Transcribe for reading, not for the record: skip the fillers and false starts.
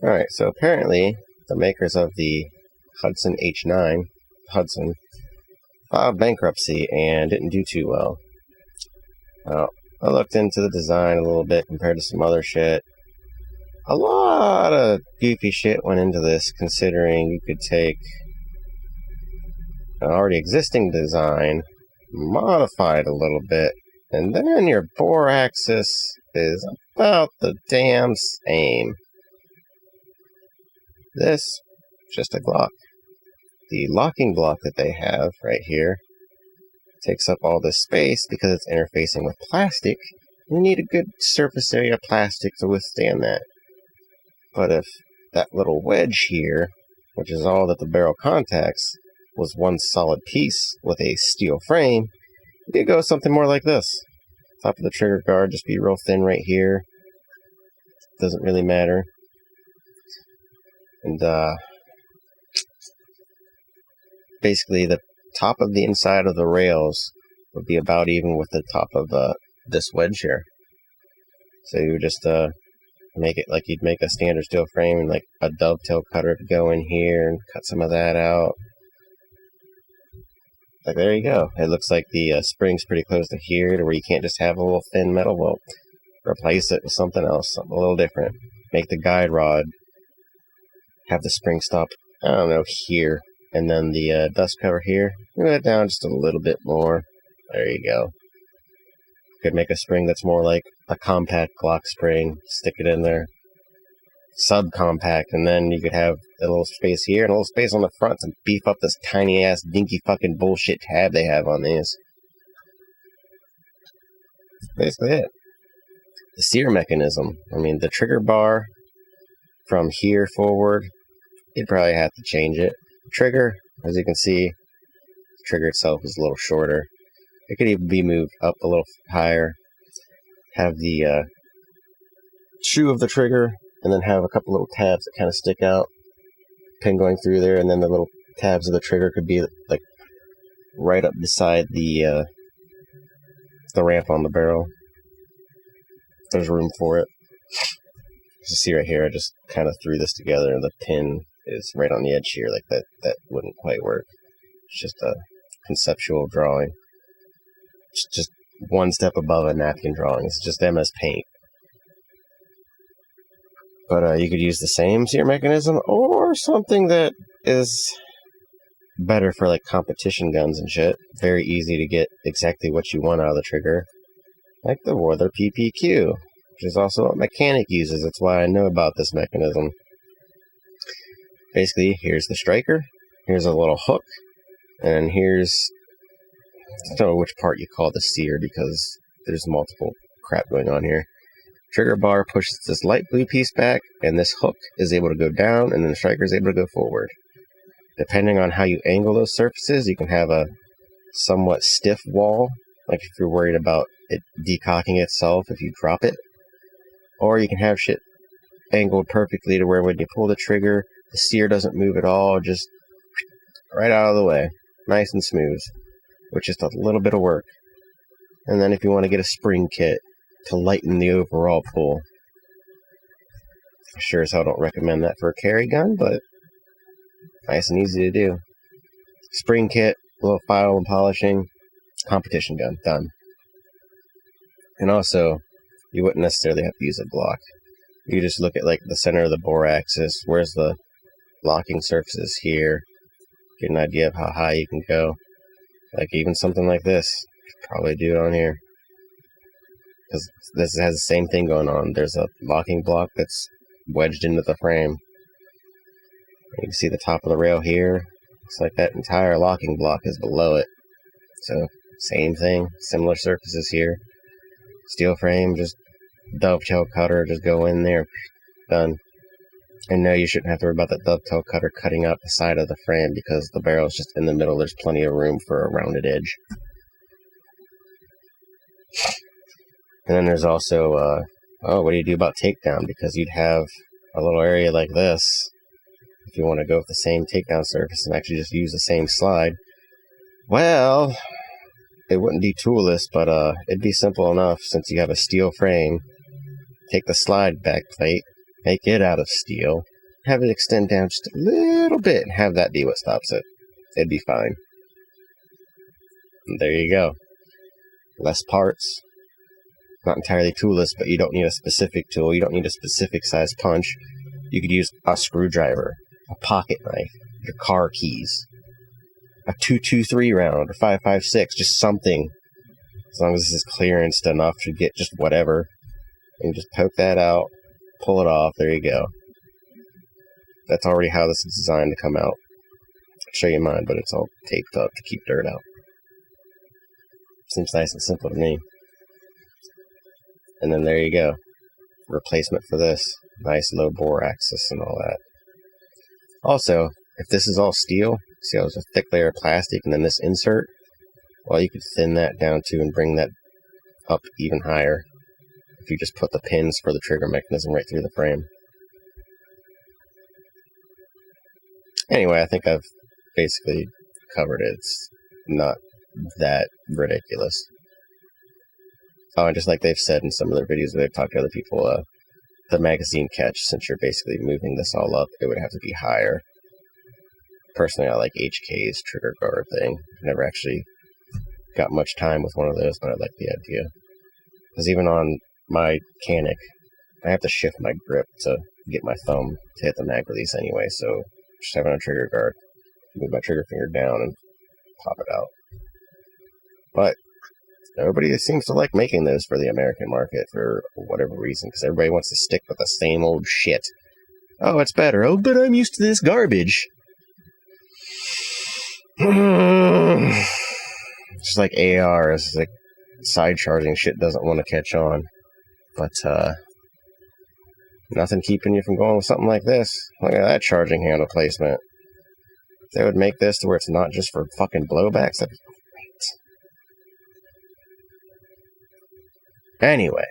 Alright, so apparently the makers of the Hudson H9, Hudson, filed bankruptcy and didn't do too well. Well, I looked into the design a little bit compared to some other shit. A lot of goofy shit went into this, considering you could take an already existing design, modify it a little bit, and then your bore axis is about the damn same. This, just a Glock. The locking block that they have right here takes up all this space because it's interfacing with plastic. You need a good surface area of plastic to withstand that. But if that little wedge here, which is all that the barrel contacts, was one solid piece with a steel frame, you could go something more like this. Top of the trigger guard just be real thin right here. Doesn't really matter. And basically the top of the inside of the rails would be about even with the top of this wedge here. So you would just make it like you'd make a standard steel frame, and like a dovetail cutter to go in here and cut some of that out. Like, there you go. It looks like the spring's pretty close to here, to where you can't just have a little thin metal. Well, replace it with something else, something a little different. Make the guide rod have the spring stop, I don't know, here. And then the dust cover here, move it down just a little bit more. There you go. Could make a spring that's more like a compact Glock spring, stick it in there. Subcompact, and then you could have a little space here and a little space on the front to beef up this tiny ass dinky fucking bullshit tab they have on these. That's basically it. The sear mechanism. I mean, the trigger bar from here forward, you'd probably have to change it. Trigger, as you can see, the trigger itself is a little shorter. It could even be moved up a little higher. Have the shoe of the trigger, and then have a couple little tabs that kind of stick out, pin going through there, and then the little tabs of the trigger could be like right up beside the ramp on the barrel. There's room for it. As you see right here, I just kind of threw this together, and the pin is right on the edge here. Like that wouldn't quite work. It's just a conceptual drawing. It's just one step above a napkin drawing. It's just MS Paint. But you could use the same sear mechanism, or something that is better for like competition guns and shit. Very easy to get exactly what you want out of the trigger. Like the Werther PPQ, which is also what Mechanic uses. That's why I know about this mechanism. Basically, here's the striker, here's a little hook, and here's, I don't know which part you call the sear because there's multiple crap going on here. Trigger bar pushes this light blue piece back, and this hook is able to go down, and then the striker is able to go forward. Depending on how you angle those surfaces, you can have a somewhat stiff wall, like if you're worried about it decocking itself if you drop it. Or you can have shit angled perfectly to where when you pull the trigger, the sear doesn't move at all, just right out of the way. Nice and smooth, with just a little bit of work. And then if you want to get a spring kit to lighten the overall pull. I sure as hell don't recommend that for a carry gun, but nice and easy to do. Spring kit, a little file and polishing, competition gun, done. And also, you wouldn't necessarily have to use a Glock. You just look at like the center of the bore axis, where's the locking surfaces here, get an idea of how high you can go. Like even something like this, you could probably do it on here. Because this has the same thing going on. There's a locking block that's wedged into the frame. You can see the top of the rail here. Looks like that entire locking block is below it. So, same thing. Similar surfaces here. Steel frame, just dovetail cutter, just go in there. Done. And no, you shouldn't have to worry about that dovetail cutter cutting out the side of the frame because the barrel is just in the middle. There's plenty of room for a rounded edge. And then there's also, what do you do about takedown? Because you'd have a little area like this, if you want to go with the same takedown surface and actually just use the same slide. Well, it wouldn't be toolless, but it'd be simple enough since you have a steel frame. Take the slide back plate, make it out of steel, have it extend down just a little bit, and have that be what stops it. It'd be fine. And there you go. Less parts. Not entirely toolless, but you don't need a specific tool. You don't need a specific size punch. You could use a screwdriver, a pocket knife, your car keys, a 223 round or 5.56, just something. As long as this is clearanced enough to get just whatever. And just poke that out, pull it off, there you go. That's already how this is designed to come out. I'll show you mine, but it's all taped up to keep dirt out. Seems nice and simple to me. And then there you go. Replacement for this. Nice low bore axis and all that. Also, if this is all steel, see how there's a thick layer of plastic and then this insert? Well, you could thin that down too and bring that up even higher if you just put the pins for the trigger mechanism right through the frame. Anyway, I think I've basically covered it. It's not that ridiculous. Oh, and just like they've said in some of their videos where they've talked to other people, the magazine catch, since you're basically moving this all up, it would have to be higher. Personally, I like HK's trigger guard thing. Never actually got much time with one of those, but I like the idea. Because even on my Canic, I have to shift my grip to get my thumb to hit the mag release anyway, so just having a trigger guard, move my trigger finger down and pop it out. But everybody seems to like making those for the American market for whatever reason, because everybody wants to stick with the same old shit. Oh, it's better. Oh, but I'm used to this garbage. Just like ARs, like side charging shit doesn't want to catch on. But, nothing keeping you from going with something like this. Look at that charging handle placement. If they would make this to where it's not just for fucking blowbacks, that'd be great. Anyway.